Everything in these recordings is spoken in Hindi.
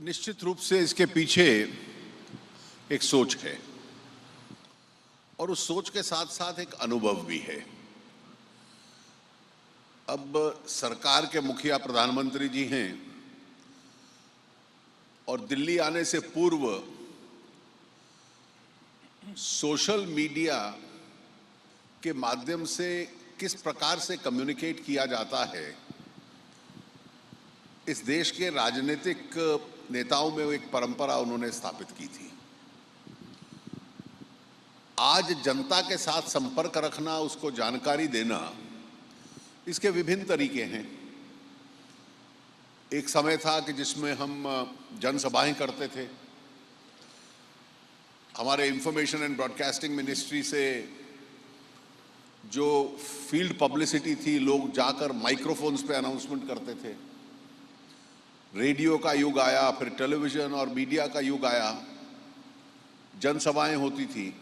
निश्चित रूप से इसके पीछे एक सोच है और उस सोच के साथ साथ एक अनुभव भी है। अब सरकार के मुखिया प्रधानमंत्री जी हैं और दिल्ली आने से पूर्व सोशल मीडिया के माध्यम से किस प्रकार से कम्युनिकेट किया जाता है, इस देश के राजनीतिक नेताओं में एक परंपरा उन्होंने स्थापित की थी। आज जनता के साथ संपर्क रखना, उसको जानकारी देना, इसके विभिन्न तरीके हैं। एक समय था कि जिसमें हम जनसभाएं करते थे। हमारे इंफॉर्मेशन एंड ब्रॉडकास्टिंग मिनिस्ट्री से जो फील्ड पब्लिसिटी थी, लोग जाकर माइक्रोफोन्स पे अनाउंसमेंट करते थे। रेडियो का युग आया, फिर टेलीविजन और मीडिया का युग आया, जनसभाएं होती थी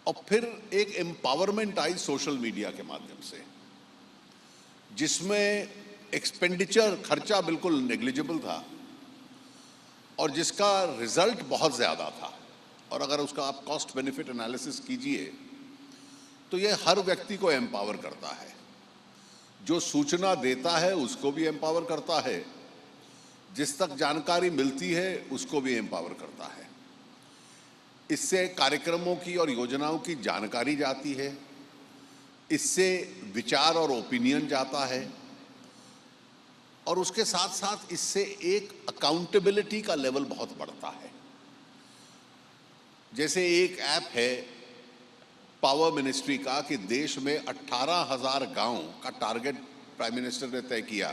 और फिर एक एम्पावरमेंट आई सोशल मीडिया के माध्यम से, जिसमें एक्सपेंडिचर, खर्चा बिल्कुल नेग्लिजिबल था और जिसका रिजल्ट बहुत ज़्यादा था। और अगर उसका आप कॉस्ट बेनिफिट एनालिसिस कीजिए तो ये हर व्यक्ति को एम्पावर करता है। जो सूचना देता है उसको भी एम्पावर करता है, जिस तक जानकारी मिलती है उसको भी एम्पावर करता है। इससे कार्यक्रमों की और योजनाओं की जानकारी जाती है, इससे विचार और ओपिनियन जाता है और उसके साथ साथ इससे एक अकाउंटेबिलिटी का लेवल बहुत बढ़ता है। जैसे एक ऐप है पावर मिनिस्ट्री का कि देश में 18,000 गांव का टारगेट प्राइम मिनिस्टर ने तय किया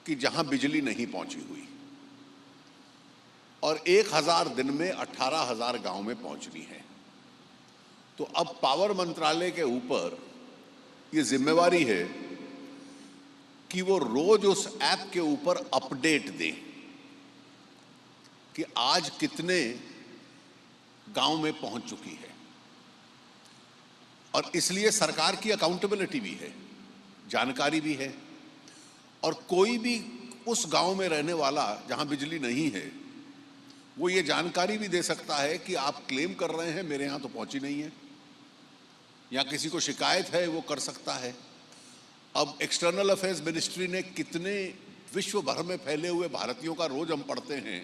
कि जहां बिजली नहीं पहुंची हुई, और 1,000 दिन में 18,000 गांव में पहुंचनी है। तो अब पावर मंत्रालय के ऊपर ये जिम्मेवारी है कि वो रोज उस ऐप के ऊपर अपडेट दें कि आज कितने गांव में पहुंच चुकी है। और इसलिए सरकार की अकाउंटेबिलिटी भी है, जानकारी भी है, और कोई भी उस गांव में रहने वाला जहां बिजली नहीं है वो ये जानकारी भी दे सकता है कि आप क्लेम कर रहे हैं मेरे यहां तो पहुंची नहीं है, या किसी को शिकायत है वो कर सकता है। अब एक्सटर्नल अफेयर्स मिनिस्ट्री ने कितने विश्व भर में फैले हुए भारतीयों का रोज हम पढ़ते हैं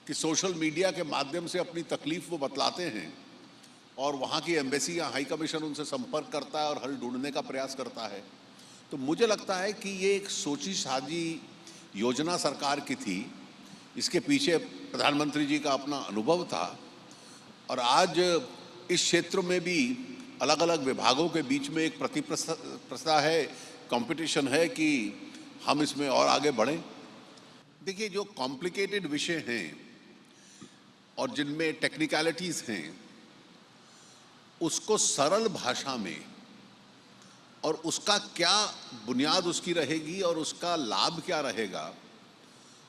कि सोशल मीडिया के माध्यम से अपनी तकलीफ वो बतलाते हैं और वहाँ की एम्बेसी या हाई कमीशन उनसे संपर्क करता है और हल ढूंढने का प्रयास करता है। तो मुझे लगता है कि ये एक सोची साजी योजना सरकार की थी, इसके पीछे प्रधानमंत्री जी का अपना अनुभव था, और आज इस क्षेत्र में भी अलग अलग विभागों के बीच में एक प्रतिस्पर्धा है, कंपटीशन है कि हम इसमें और आगे बढ़ें। देखिए, जो कॉम्प्लिकेटेड विषय हैं और जिनमें टेक्निकलिटीज़ हैं, उसको सरल भाषा में, और उसका क्या बुनियाद उसकी रहेगी और उसका लाभ क्या रहेगा,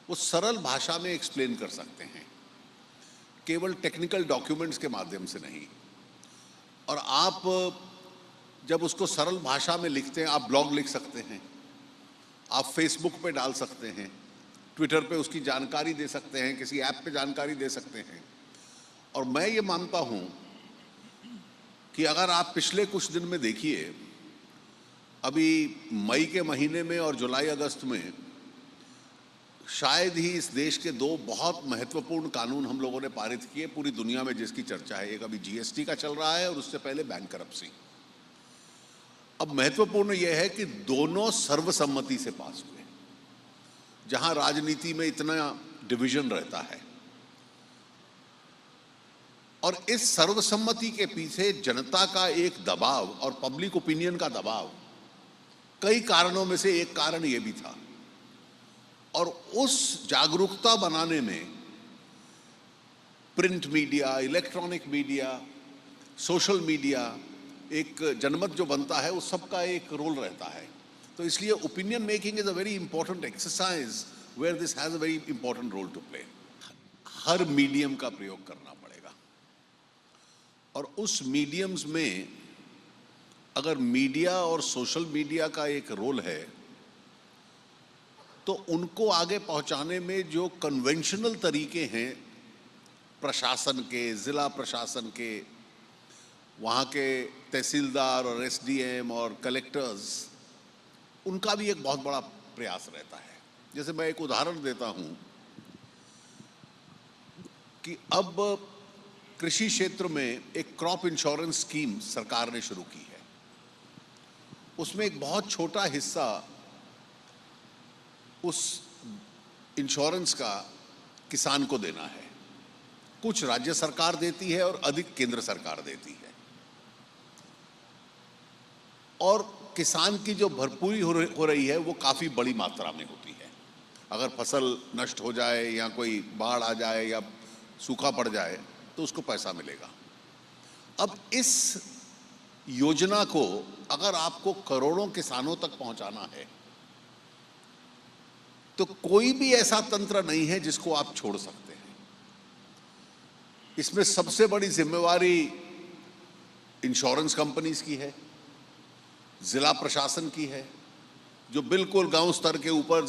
वो सरल भाषा में एक्सप्लेन कर सकते हैं, केवल टेक्निकल डॉक्यूमेंट्स के माध्यम से नहीं। और आप जब उसको सरल भाषा में लिखते हैं, आप ब्लॉग लिख सकते हैं, आप फेसबुक पे डाल सकते हैं, ट्विटर पे उसकी जानकारी दे सकते हैं, किसी ऐप पे जानकारी दे सकते हैं। और मैं ये मानता हूँ कि अगर आप पिछले कुछ दिन में देखिए, अभी मई के महीने में और जुलाई अगस्त में शायद ही इस देश के दो बहुत महत्वपूर्ण कानून हम लोगों ने पारित किए, पूरी दुनिया में जिसकी चर्चा है। एक अभी जीएसटी का चल रहा है और उससे पहले बैंक करप्सी। अब महत्वपूर्ण यह है कि दोनों सर्वसम्मति से पास हुए, जहां राजनीति में इतना डिवीजन रहता है। और इस सर्वसम्मति के पीछे जनता का एक दबाव और पब्लिक ओपिनियन का दबाव, कई कारणों में से एक कारण यह भी था। और उस जागरूकता बनाने में print media, electronic media, social media, एक जनमत जो बनता है, उस सबका एक रोल रहता है। तो इसलिए opinion making is a very important exercise where this has a very important role to play. हर मीडियम का प्रयोग करना पड़ेगा, और उस मीडियम्स में अगर मीडिया और सोशल मीडिया का एक रोल है तो उनको आगे पहुंचाने में जो कन्वेंशनल तरीके हैं प्रशासन के, ज़िला प्रशासन के, वहाँ के तहसीलदार और एसडीएम और कलेक्टर्स, उनका भी एक बहुत बड़ा प्रयास रहता है। जैसे मैं एक उदाहरण देता हूँ कि अब कृषि क्षेत्र में एक क्रॉप इंश्योरेंस स्कीम सरकार ने शुरू की है। उसमें एक बहुत छोटा हिस्सा उस इंश्योरेंस का किसान को देना है। कुछ राज्य सरकार देती है और अधिक केंद्र सरकार देती है, और किसान की जो भरपूरी हो रही है वो काफ़ी बड़ी मात्रा में होती है। अगर फसल नष्ट हो जाए या कोई बाढ़ आ जाए या सूखा पड़ जाए तो उसको पैसा मिलेगा। अब इस योजना को अगर आपको करोड़ों किसानों तक पहुंचाना है तो कोई भी ऐसा तंत्र नहीं है जिसको आप छोड़ सकते हैं। इसमें सबसे बड़ी जिम्मेवारी इंश्योरेंस कंपनीज की है, जिला प्रशासन की है, जो बिल्कुल गांव स्तर के ऊपर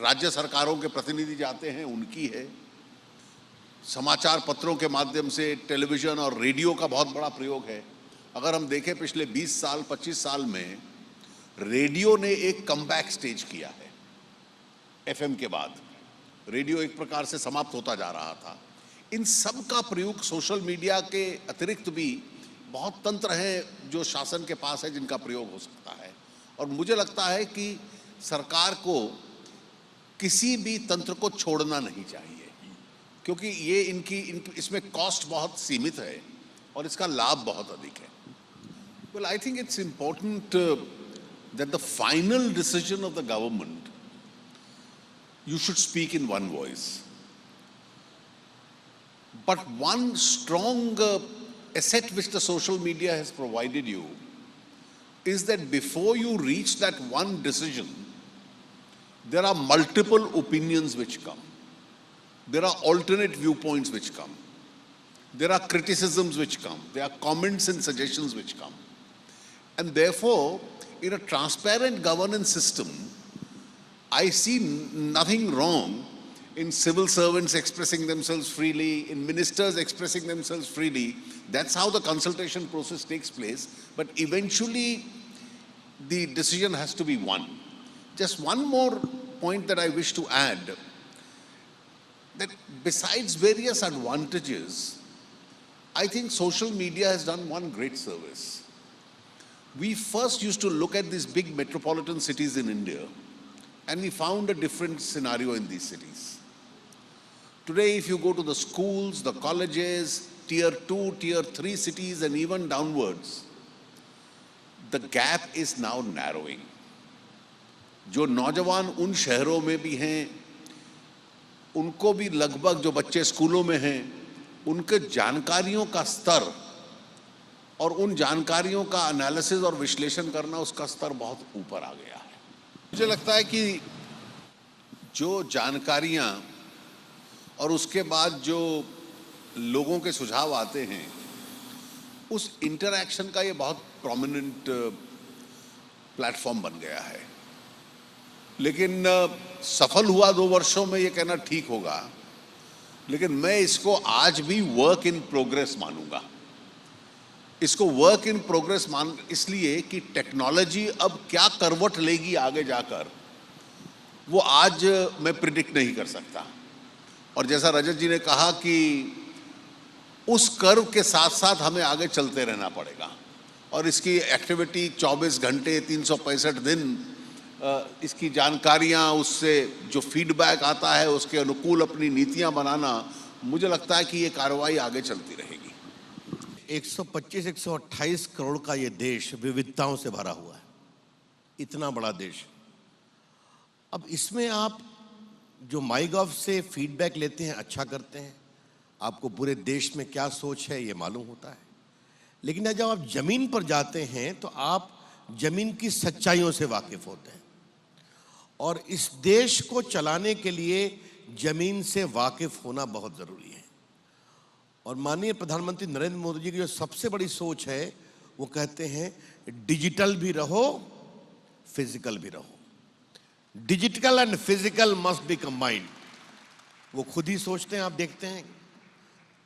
राज्य सरकारों के प्रतिनिधि जाते हैं उनकी है, समाचार पत्रों के माध्यम से टेलीविज़न और रेडियो का बहुत बड़ा प्रयोग है। अगर हम देखें पिछले 20 साल 25 साल में रेडियो ने एक कमबैक स्टेज किया है। एफएम के बाद रेडियो एक प्रकार से समाप्त होता जा रहा था। इन सब का प्रयोग, सोशल मीडिया के अतिरिक्त भी बहुत तंत्र हैं जो शासन के पास है जिनका प्रयोग हो सकता है, और मुझे लगता है कि सरकार को किसी भी तंत्र को छोड़ना नहीं चाहिए, क्योंकि ये इसमें कॉस्ट बहुत सीमित है और इसका लाभ बहुत अधिक है। Well, I think it's important that the final decision of the government, you should speak in one voice. But one strong asset which the social media has provided you is that before you reach that one decision, there are multiple opinions which come. There are alternate viewpoints which come. There are criticisms which come. There are comments and suggestions which come. And therefore, in a transparent governance system, I see nothing wrong in civil servants expressing themselves freely, in ministers expressing themselves freely. That's how the consultation process takes place. But eventually, the decision has to be one. Just one more point that I wish to add, that besides various advantages, I think social media has done one great service. We first used to look at these big metropolitan cities in India, and we found a different scenario in these cities. Today, if you go to the schools, the colleges, tier 2, tier 3 cities, and even downwards, the gap is now narrowing. जो नौजवान उन शहरों में भी हैं, उनको भी लगभग, जो बच्चे स्कूलों में हैं, उनके जानकारियों का स्तर और उन जानकारियों का एनालिसिस और विश्लेषण करना, उसका स्तर बहुत ऊपर आ गया है। मुझे लगता है कि जो जानकारियां और उसके बाद जो लोगों के सुझाव आते हैं, उस इंटरैक्शन का ये बहुत प्रोमिनेंट प्लेटफॉर्म बन गया है। लेकिन सफल हुआ 2 वर्षों में ये कहना ठीक होगा, लेकिन मैं इसको आज भी वर्क इन प्रोग्रेस मानूंगा। इसको वर्क इन प्रोग्रेस इसलिए कि टेक्नोलॉजी अब क्या करवट लेगी आगे जाकर, वो आज मैं प्रिडिक्ट नहीं कर सकता। और जैसा रजत जी ने कहा कि उस कर्व के साथ साथ हमें आगे चलते रहना पड़ेगा, और इसकी एक्टिविटी 24 घंटे 365 दिन, इसकी जानकारियां, उससे जो फीडबैक आता है उसके अनुकूल अपनी नीतियां बनाना, मुझे लगता है कि ये कार्रवाई आगे चलती रहेगी। 125-128 करोड़ का ये देश विविधताओं से भरा हुआ है, इतना बड़ा देश। अब इसमें आप जो माईगॉव से फीडबैक लेते हैं, अच्छा करते हैं, आपको पूरे देश में क्या सोच है ये मालूम होता है। लेकिन जब आप जमीन पर जाते हैं तो आप जमीन की सच्चाइयों से वाकिफ होते हैं, और इस देश को चलाने के लिए जमीन से वाकिफ होना बहुत ज़रूरी है। और माननीय प्रधानमंत्री नरेंद्र मोदी जी की जो सबसे बड़ी सोच है, वो कहते हैं डिजिटल भी रहो, फिजिकल भी रहो। Digital and physical must be combined. वो खुद ही सोचते हैं, आप देखते हैं,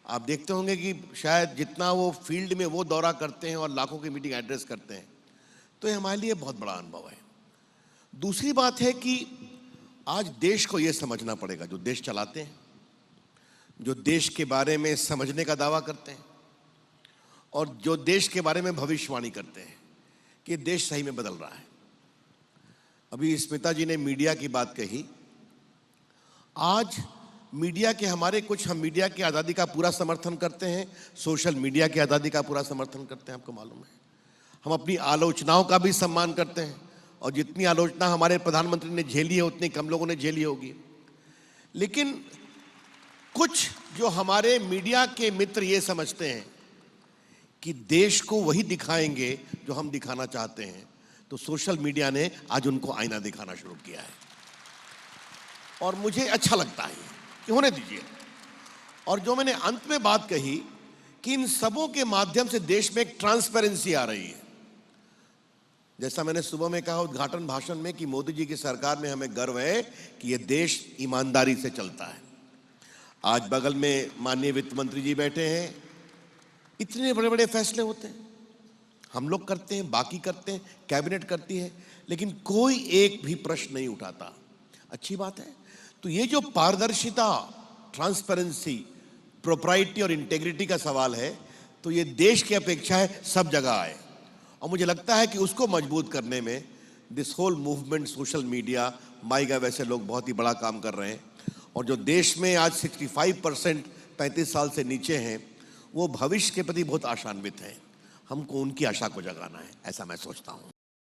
आप देखते होंगे कि शायद जितना वो फील्ड में वो दौरा करते हैं और लाखों की मीटिंग एड्रेस करते हैं, तो ये हमारे लिए बहुत बड़ा अनुभव है। दूसरी बात है कि आज देश को ये समझना पड़ेगा, जो देश चलाते हैं, जो देश के बारे में समझने का दावा करते हैं और जो देश के बारे में भविष्यवाणी करते हैं कि देश सही में बदल रहा है। अभी स्मिता जी ने मीडिया की बात कही। आज मीडिया के हमारे कुछ, हम मीडिया की आज़ादी का पूरा समर्थन करते हैं, सोशल मीडिया की आज़ादी का पूरा समर्थन करते हैं, आपको मालूम है। हम अपनी आलोचनाओं का भी सम्मान करते हैं और जितनी आलोचना हमारे प्रधानमंत्री ने झेली है उतनी कम लोगों ने झेली होगी। लेकिन कुछ जो हमारे मीडिया के मित्र ये समझते हैं कि देश को वही दिखाएंगे जो हम दिखाना चाहते हैं, तो सोशल मीडिया ने आज उनको आईना दिखाना शुरू किया है और मुझे अच्छा लगता है कि होने दीजिए। और जो मैंने अंत में बात कही कि इन सबों के माध्यम से देश में एक ट्रांसपेरेंसी आ रही है। जैसा मैंने सुबह में कहा उद्घाटन भाषण में कि मोदी जी की सरकार में हमें गर्व है कि ये देश ईमानदारी से चलता है। आज बगल में माननीय वित्त मंत्री जी बैठे हैं, इतने बड़े बड़े फैसले होते हैं, हम लोग करते हैं, बाकी करते हैं, कैबिनेट करती है, लेकिन कोई एक भी प्रश्न नहीं उठाता। अच्छी बात है। तो ये जो पारदर्शिता, ट्रांसपेरेंसी, प्रोप्राइटी और इंटेग्रिटी का सवाल है, तो ये देश की अपेक्षा है सब जगह आए और मुझे लगता है कि उसको मजबूत करने में this whole movement, social media, MyGov, ऐसे लोग बहुत ही बड़ा काम कर रहे हैं। और जो देश में आज 65% 35 साल से नीचे हैं, वो भविष्य के प्रति बहुत आशान्वित हैं। हमको उनकी आशा को जगाना है, ऐसा मैं सोचता हूँ।